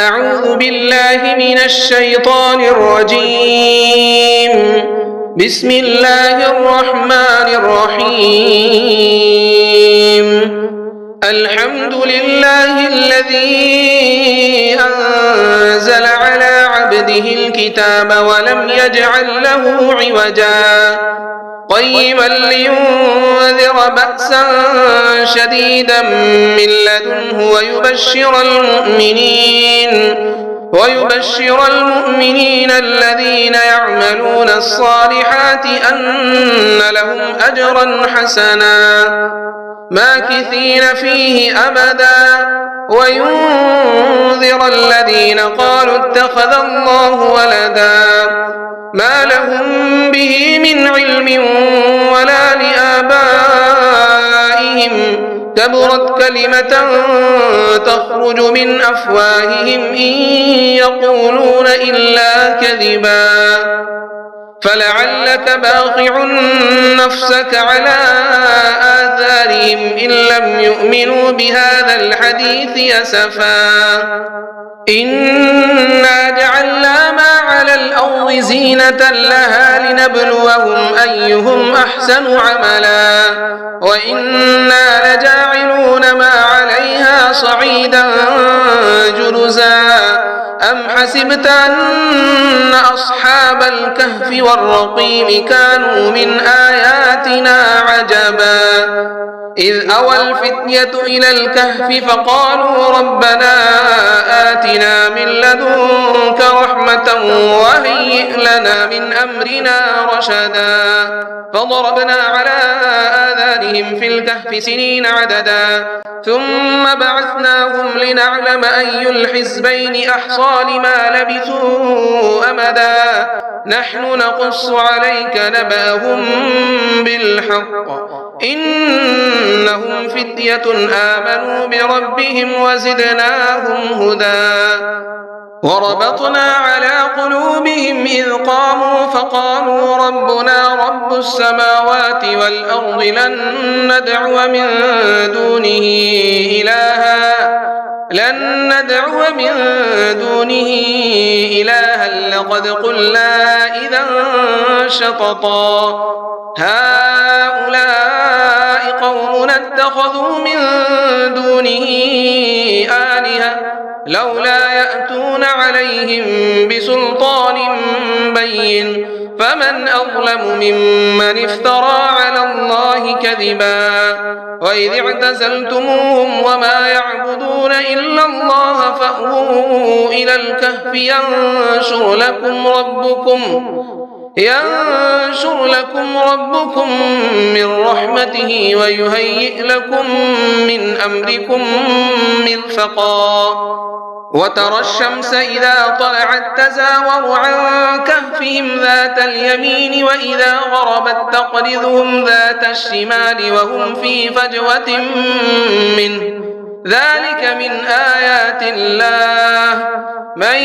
أعوذ بالله من الشيطان الرجيم. بسم الله الرحمن الرحيم. الحمد لله الذي أنزل على عبده الكتاب ولم يجعل له عوجا قيما لينذر بأسا شديدا من لدنه ويبشر المؤمنين الذين يعملون الصالحات أن لهم أجرا حسنا ماكثين فيه أبدا وينذر الذين قالوا اتخذ الله ولدا ما لهم به من علم ولا لآبائهم كبرت كلمة تخرج من أفواههم إن يقولون إلا كذبا فلعلك باخع نفسك على آثارهم إن لم يؤمنوا بهذا الحديث أسفا إنا جعلنا ما على الأرض زينة لها لنبلوهم أيهم أحسن عملا وإنا لجاعلون ما عليها صعيدا جرزا أم حسبت أن أصحاب الكهف والرقيم كانوا من آياتنا عجبا إذ أوى الفتية إلى الكهف فقالوا ربنا آتنا من لدنك رحمة وهيئ لنا من أمرنا رشدا فضربنا على آذانهم في الكهف سنين عددا ثم بعثناهم لنعلم أي الحزبين أحصى لما لبثوا أمدا نحن نقص عليك نبأهم بالحق إنهم فتية آمنوا بربهم وزدناهم هدى وربطنا على قلوبهم إذ قاموا فقالوا ربنا رب السماوات والأرض لن ندعو من دونه إلها لقد قلنا إذا شططا هؤلاء قومنا اتخذوا من دونه آلهة لولا يأتون عليهم بسلطان بين فمن أظلم ممن افترى على الله كذبا وإذ اعتزلتموهم وما يعبدون إلا الله فأووا إلى الكهف ينشر لكم ربكم من رحمته ويهيئ لكم من أمركم مرفقا وترى الشمس إذا طلعت تزاور عن كهفهم ذات اليمين وإذا غربت تقرضهم ذات الشمال وهم في فجوة منه ذلك من آيات الله من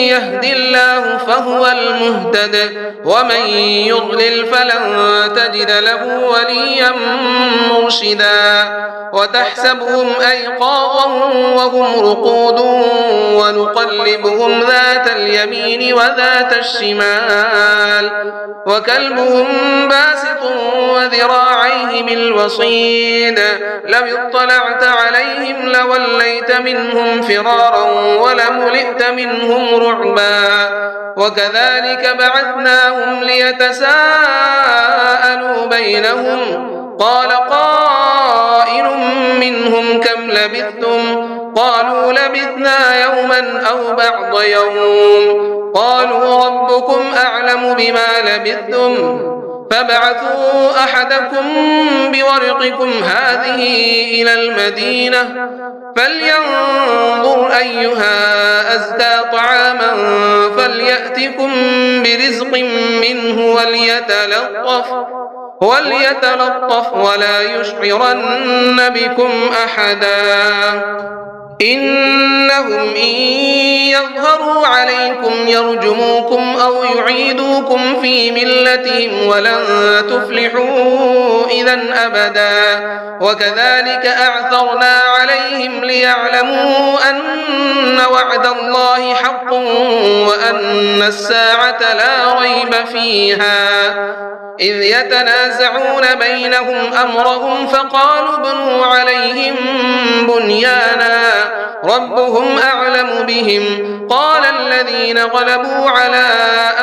يهد الله فهو المهتد ومن يضلل فلن تجد له وليا مرشدا وتحسبهم أيقاظا وهم رقود ونقلبهم ذات اليمين وذات الشمال وكلبهم باسط وذراعيه بالوصيد لو اطلعت عليهم لوليت منهم فرارا ولملئت منهم رعبا وكذلك بعثناهم ليتساءلوا بينهم قال قائل منهم كم لبثتم قالوا لبثنا يوما أو بعض يوم قالوا ربكم أعلم بما لبثتم فابعثوا أحدكم بورقكم هذه إلى المدينة فلينظر أيها أزكى طعاما فليأتكم برزق منه وليتلطف ولا يشعرن بكم أحدا إنهم إن يظهروا عليكم يرجموكم أو يعيدوكم في ملتهم ولن تفلحوا إذا أبدا وكذلك أعثرنا عليهم ليعلموا أن وعد الله حق وأن الساعة لا ريب فيها إذ يتنازعون بينهم أمرهم فقالوا ابنوا عليهم بنيانا ربهم أعلم بهم قال الذين غلبوا على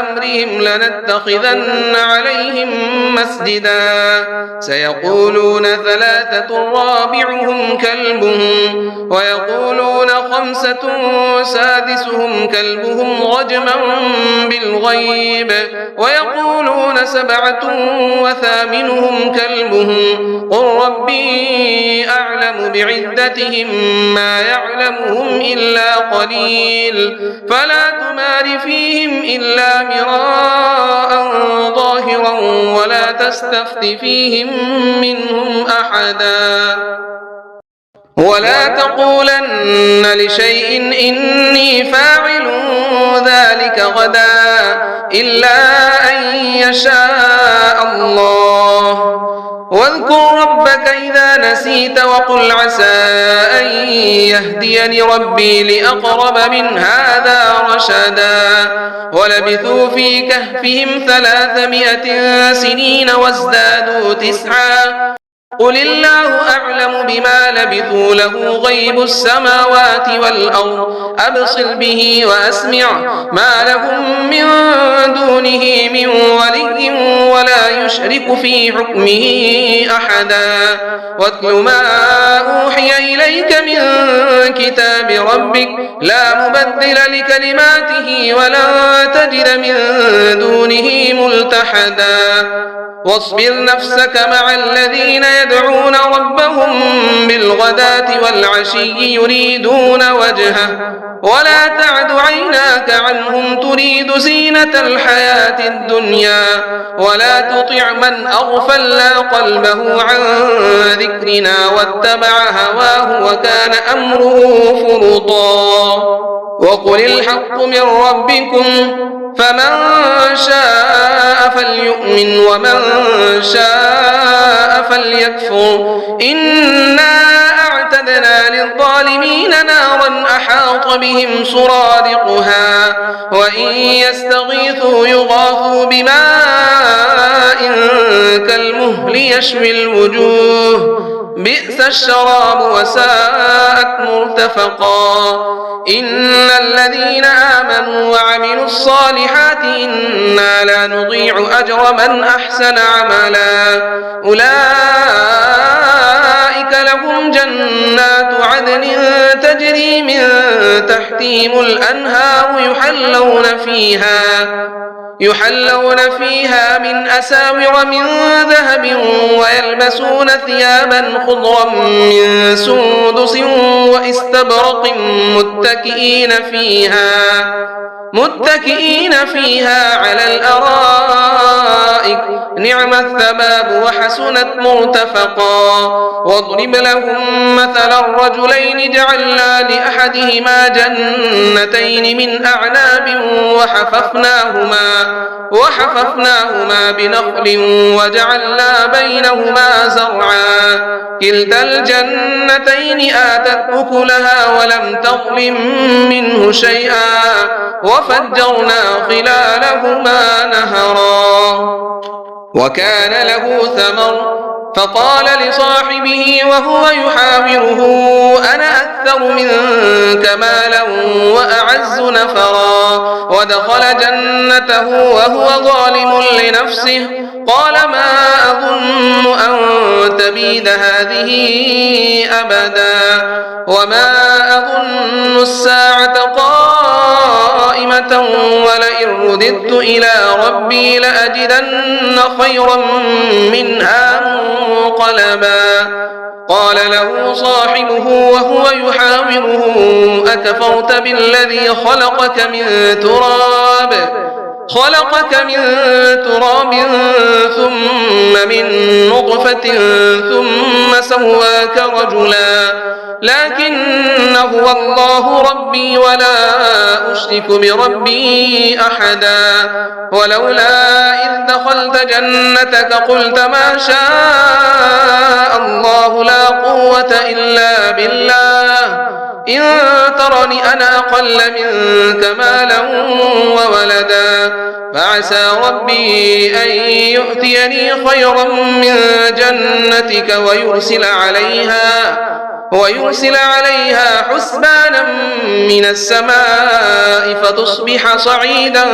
أمرهم لنتخذن عليهم مسجدا سيقولون ثلاثة رابعهم كلبهم ويقولون خمسة سادسهم كلبهم رجما بالغيب ويقولون سبعة وثامنهم كلبهم قل ربي أعلم بعدتهم ما يعلمهم إلا قليل فلا تمار فيهم إلا مراء ظاهرا ولا تستفت فيهم منهم أحدا ولا تقولن لشيء إني فاعل ذلك غدا إلا أن يشاء الله واذكر ربك إذا نسيت وقل عسى أن يهديني ربي لأقرب من هذا رشدا ولبثوا في كهفهم 300 سنين وازدادوا 9 قل الله أعلم بما لبثوا له غيب السماوات والأرض أبصر به وأسمع ما لهم من دونه من ولي ولا يشرك في حكمه أحدا واتل ما أوحي إليك من كتاب ربك لا مبدل لكلماته ولا تجد من دونه ملتحدا واصبر نفسك مع الذين يدعون ربهم بالغداة والعشي يريدون وجهه ولا تعد عيناك عنهم تريد زينة الحياة الدنيا ولا تطع من أغفلنا قلبه عن ذكرنا واتبع هواه وكان أمره فرطا وقل الحق من ربكم فمن شاء فليؤمن ومن شاء فليكفر إنا أعتدنا للظالمين نارا أحاط بهم سرادقها وإن يستغيثوا يغاثوا بماء كالمهل يشوي الوجوه بئس الشراب وساءت مرتفقا إن الذين آمنوا وعملوا الصالحات إنا لا نضيع أجر من أحسن عملا أولئك لهم جنات عدن تجري من تحتهم الأنهار يحلون فيها من أساور من ذهب ويلبسون ثيابا خضرا من سندس واستبرق متكئين فيها على الأرائك نعم الثواب وحسنت مرتفقا واضرب لهم مثلا الرجلين جعلنا لأحدهما جنتين من أعناب وحففناهما بنخل وجعلنا بينهما زرعا كلتا الجنتين آتت أكلها ولم تظلم منه شيئا وفجرنا خلالهما نهرا وكان له ثمر فقال لصاحبه وهو يحاوره أنا أكثر منك مالا وأعز نفرا ودخل جنته وهو ظالم لنفسه قال ما أظن أن تبيد هذه أبدا وما أظن الساعة قائمة ولئن رددت إلى ربي لأجدن خيرا منها منقلبا قال له صاحبه وهو يحاوره أكفرت بالذي خلقك من تراب خلقك من تراب ثم من نطفة ثم سواك رجلا لكن هو الله ربي ولا أشرك بربي أحدا ولولا إذ دخلت جنتك قلت ما شاء الله لا قوة إلا بالله إن ترني أنا أقل منك مالا وولدا فعسى ربي أن يؤتيني خيرا من جنتك ويرسل عليها حسبانا من السماء فتصبح صعيدا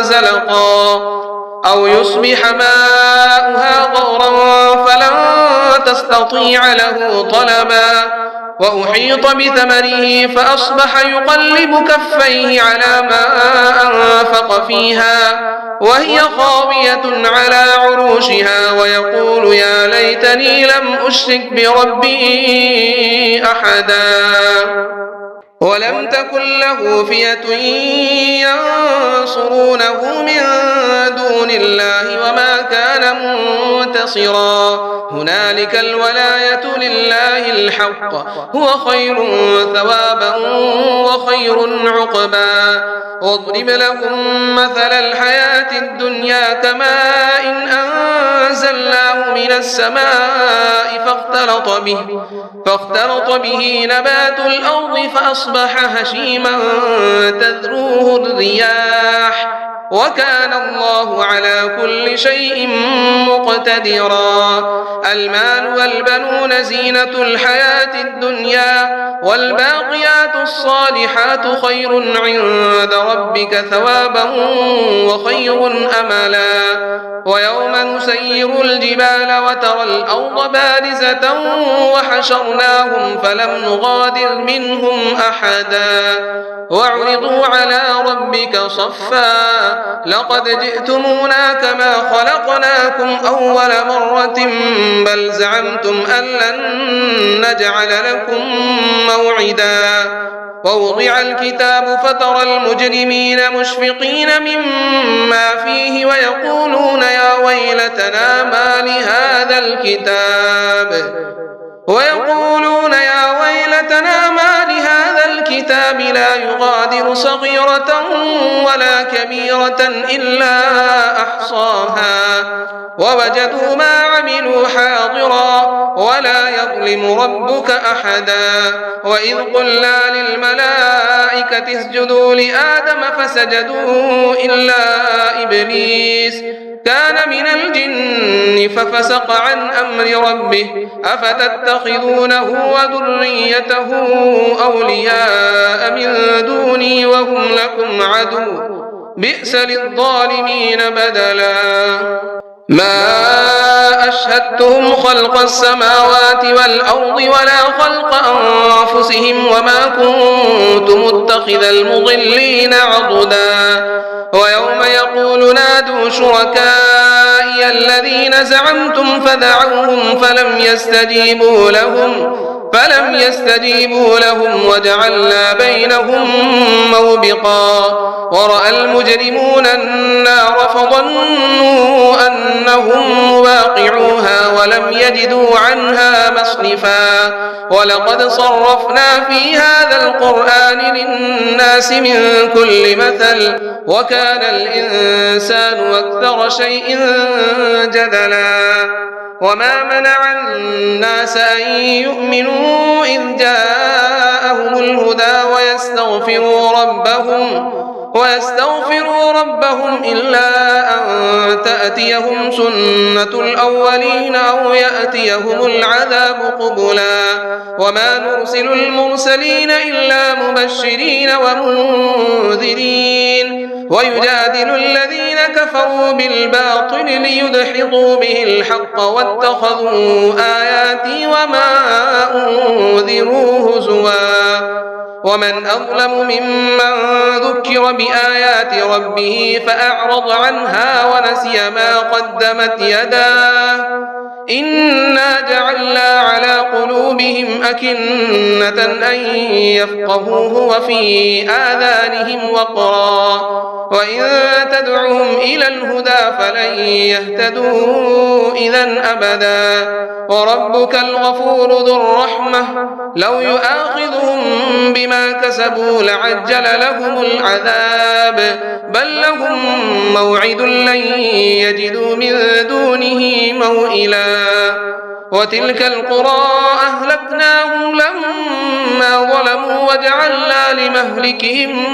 زلقا أو يصبح ماؤها غورا فلن تستطيع له طلبا وأحيط بثمره فأصبح يقلب كفيه على ما أنفق فيها وهي خاوية على عروشها ويقول يا ليتني لم أشرك بربي أحدا ولم تكن له فئة ينصرونه من دون الله وما كان منتصرا هنالك الولاية لله الحق هو خير ثوابا وخير عقبا واضرب لهم مثل الحياة الدنيا كماء إن أنزلناه من السماء فاختلط به نبات الأرض فأصبح هشيما تذروه الرياح وكان الله على كل شيء مقتدرا المال والبنون زينة الحياة الدنيا والباقيات الصالحات خير عند ربك ثوابا وخير أملا ويوم نسير الجبال وترى الأرض بارزة وحشرناهم فلم نغادر منهم أحدا وعرضوا على ربك صفا لقد جئتمونا كما خلقناكم أول مرة بل زعمتم أن لن نجعل لكم موعدا ووضع الكتاب فترى المجرمين مشفقين مما فيه ويقولون يا ويلتنا ما لهذا الكتاب لا يغادر صغيرة ولا كبيرة إلا أحصاها ووجدوا ما عملوا حاضرا ولا يظلم ربك أحدا وإذ قلنا للملائكة اسجدوا لآدم فسجدوا إلا إبليس كان من الجن ففسق عن أمر ربه أفتتخذونه وذريته أولياء من دوني وهم لكم عدو بئس للظالمين بدلا ما أشهدتهم خلق السماوات والأرض ولا خلق أنفسهم وما كنت متخذ المضلين عضدا ويوم يقول نادوا شركائي الذين زعمتم فدعوهم فلم يستجيبوا لهم وجعلنا بينهم موبقا ورأى المجرمون النار فظنوا أنهم واقعوها ولم يجدوا عنها مصرفا ولقد صرفنا في هذا القرآن للناس من كل مثل وكان الإنسان أكثر شيء جدلا وما منع الناس أن يؤمنوا إذ جاءهم الهدى ويستغفروا ربهم إلا أن تأتيهم سنة الأولين أو يأتيهم العذاب قبلا وما نرسل المرسلين إلا مبشرين ومنذرين ويجادل الذين كفروا بالباطل ليدحضوا به الحق واتخذوا آياتي وما أنذروا هزوا ومن أظلم ممن ذكر بآيات ربه فأعرض عنها ونسي ما قدمت يداه إنا جعلنا على قلوبهم قلوبهم أكنة أن يفقهوه وفي آذانهم وقرا وإن تدعهم إلى الهدى فلن يهتدوا إذا أبدا وربك الغفور ذو الرحمة لو يؤاخذهم بما كسبوا لعجل لهم العذاب بل لهم موعد لن يجدوا من دونه موئلا وتلك القرى أهلكناهم لما ظلموا وجعلنا لمهلكهم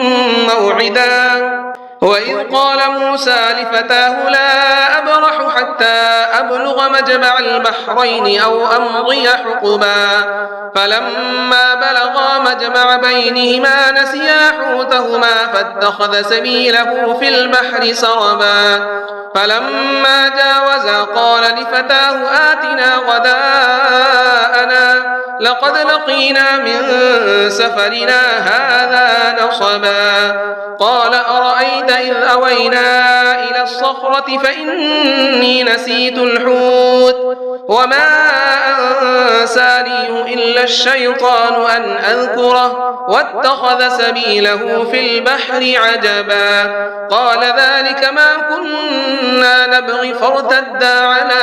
موعدا وإذ قال موسى لفتاه لا أبرح حتى أبلغ مجمع البحرين أو أمضي حقبا فلما بلغا مجمع بينهما نسيا حوتهما فاتخذ سبيله في البحر سربا فلما جاوزا قال لفتاه آتنا غداءنا لقد لقينا من سفرنا هذا نصبا قال أرأيت إذ أوينا إلى الصخرة فإني نسيت الحوت وما أنسانيه إلا الشيطان أن أذكره واتخذ سبيله في البحر عجبا قال ذلك ما كنا نبغي فارتدا على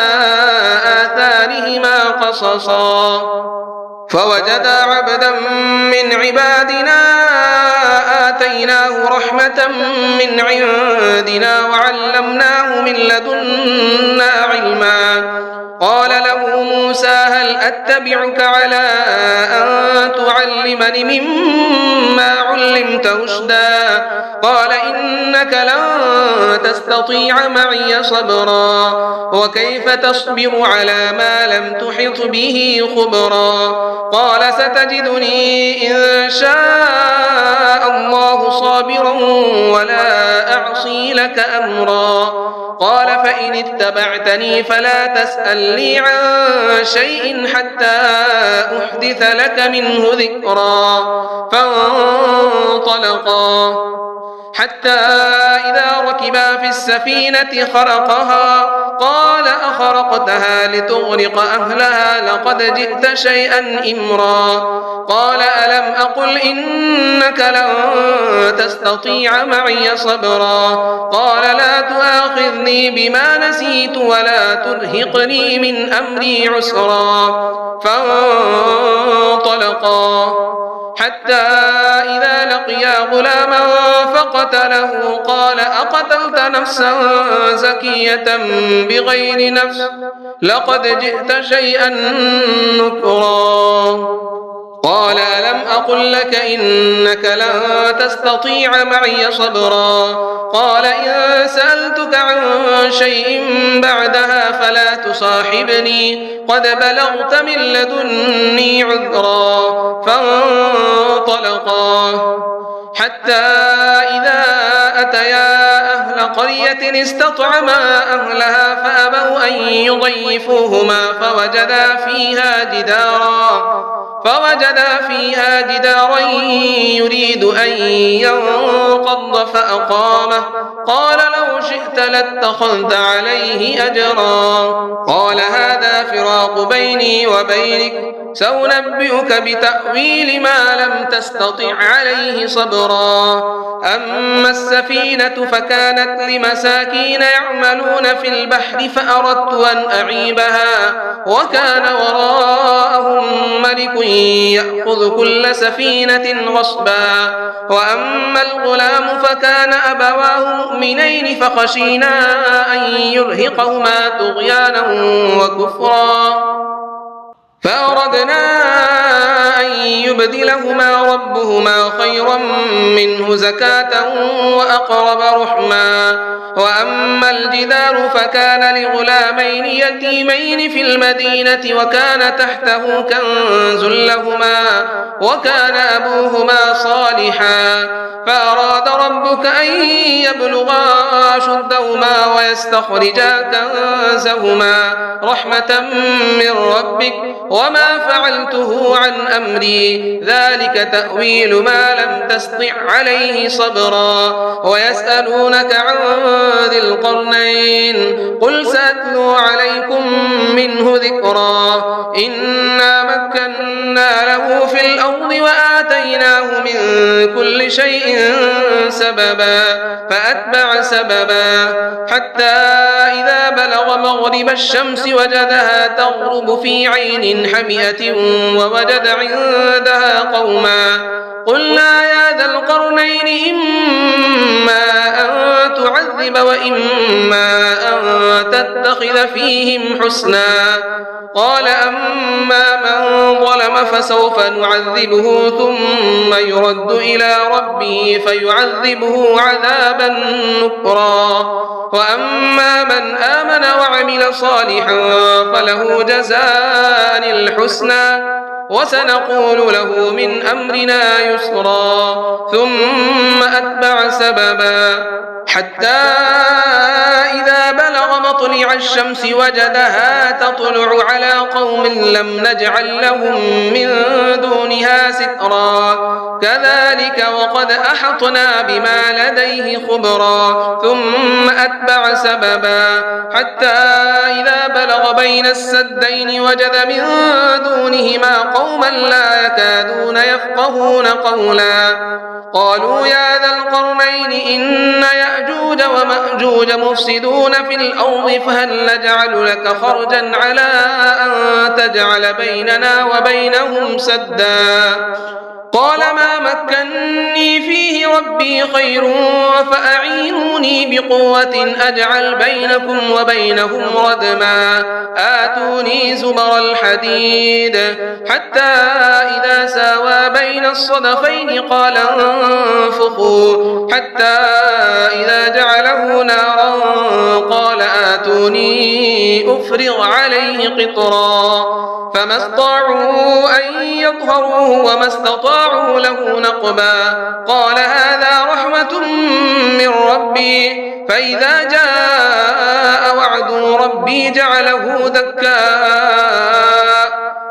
آثارهما قصصا فوجدا عبدا من عبادنا آتيناه رحمة من عندنا وعلمناه من لدنا علما قال له موسى هل أتبعك على أن تعلمني مما علمت رشدا قال إنك لن تستطيع معي صبرا وكيف تصبر على ما لم تحط به خبرا قال ستجدني إن شاء الله صابرا ولا أعصي لك أمرا قال فإن اتبعتني فلا تسأل لي عن شيء حتى أحدث لك منه ذكرا فانطلقا حتى إذا ركبا في السفينة خرقها قال أخرقتها لتغرق أهلها لقد جئت شيئا إمرا قال ألم أقل إنك لن تستطيع معي صبرا قال لا تؤاخذني بما نسيت ولا ترهقني من أمري عسرا فانطلقا حتى إذا لقيا غلاما فقتله قال أقتلت نفسا زكية بغير نفس لقد جئت شيئا نكرا قال ألم أقل لك إنك لن تستطيع معي صبرا قال إن سألتك عن شيء بعدها فلا تصاحبني قد بلغت من لدني عذرا فانطلقا حتى إذا أتيا أهل قرية استطعما أهلها فأبوا أن يضيفوهما فوجدا فيها جدارا يريد أن ينقض فأقامه قال لو شئت لاتخذت عليه أجرا قال هذا فراق بيني وبينك سأنبئك بتأويل ما لم تستطع عليه صبرا أما السفينة فكانت لمساكين يعملون في البحر فأردت أن أعيبها وكان وراءهم ملك يأخذ كل سفينة غصبا وأما الغلام فكان أبواه مؤمنين فخشينا أن يرهقهما طغيانا وكفرا فأردنا أن يبدلهما ربهما خيرا منه زكاة وأقرب رحما وأما الجدار فكان لغلامين يتيمين في المدينة وكان تحته كنز لهما وكان أبوهما صالحا فأراد ربك أن يبلغا أشدهما ويستخرجا كنزهما رحمة من ربك وما فعلته عن أمري ذلك تأويل ما لم تسطع عليه صبرا ويسألونك عن ذي القرنين قل سأتلو عليكم منه ذكرا إنا مكنا له في الأرض وآتيناه من كل شيء سببا فأتبع سببا حتى إذا بلغ مغرب الشمس وجدها تغرب في عين حمئة ووجد عندها قوما قلنا يا ذا القرنين إما أن تعذب وإما أن تتخذ فيهم حسنا قال أما من ظلم فسوف نعذبه ثم يرد إلى ربه فيعذبه عذابا نكرا وأما من آمن وعمل صالحا فله جزاء الحسنى وسنقول له من أمرنا يسرا ثم أتبع سببا حتى إذا بلغ مطلع الشمس وجدها تطلع على قوم لم نجعل لهم من دونها سترا كذلك وقد أحطنا بما لديه خبرا ثم أتبع سببا حتى إذا بلغ بين السدين وجد من دونهما قوما لا يكادون يفقهون قولا قالوا يا ذا القرنين إن يأجوج ومأجوج مفسدون في الأرض فهل نجعل لك خرجا على أن تجعل بيننا وبينهم سدا قال ما مكني فيه ربي خير فأعينوني بقوة أجعل بينكم وبينهم ردما آتوني زبر الحديد حتى إذا ساوى بين الصدفين قال انفخوا حتى إذا جعله نارا قال آتوني أفرغ عليه قطرا فما استطاعوا أن يظهروه وما استطاعوا له نقبا قال هذا رحمة من ربي فإذا جاء وعد ربي جعله دكا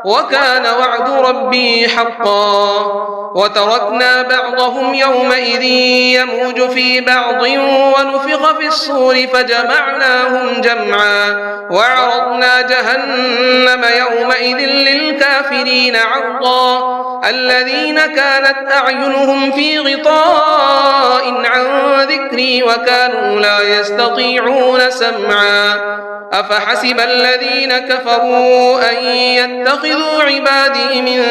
وكان وعد ربي حقا وتركنا بعضهم يومئذ يموج في بعض ونفخ في الصور فجمعناهم جمعا وعرضنا جهنم يومئذ للكافرين عرضا الذين كانت أعينهم في غطاء عن ذكري وكانوا لا يستطيعون سمعا أفحسب الذين كفروا أن يتخذوا عبادي من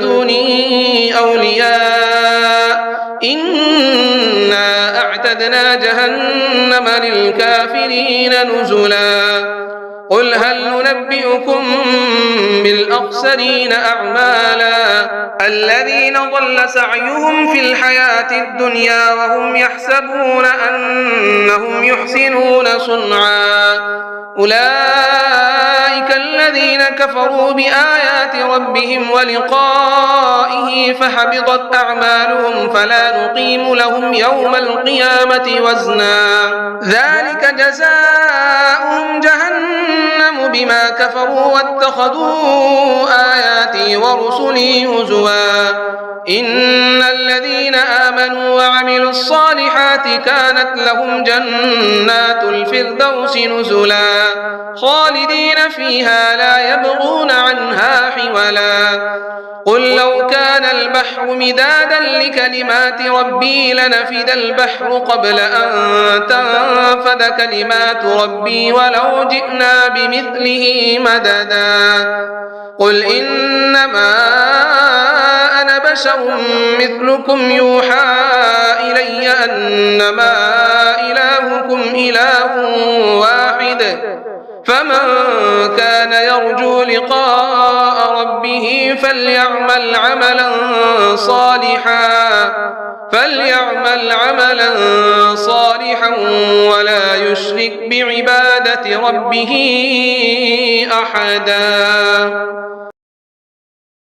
دوني أولياء إنا أعتدنا جهنم للكافرين نزلا قل هل ننبئكم بالأخسرين أعمالا الذين ضل سعيهم في الحياة الدنيا وهم يحسبون أنهم يحسنون صنعا أولئك الذين كفروا بآيات ربهم ولقائه فحبطت أعمالهم فلا نقيم لهم يوم القيامة وزنا ذلك جزاؤهم جهنم بما كفروا واتخذوا آياتي ورسلي هزوا إن الذين آمنوا وعملوا الصالحات كانت لهم جنات الفردوس نزلا خالدين فيها لا يبغون عنها حولا قل لو كان البحر مدادا لكلمات ربي لنفد البحر قبل أن تنفد كلمات ربي ولو جئنا بمثله مددا قل إنما أنا بشر مثلكم يوحى إلي أنما إلهكم إله واحد فمن كان يرجو لقاء ربه فليعمل عملا صالحا ولا يشرك بعبادة ربه أحدا.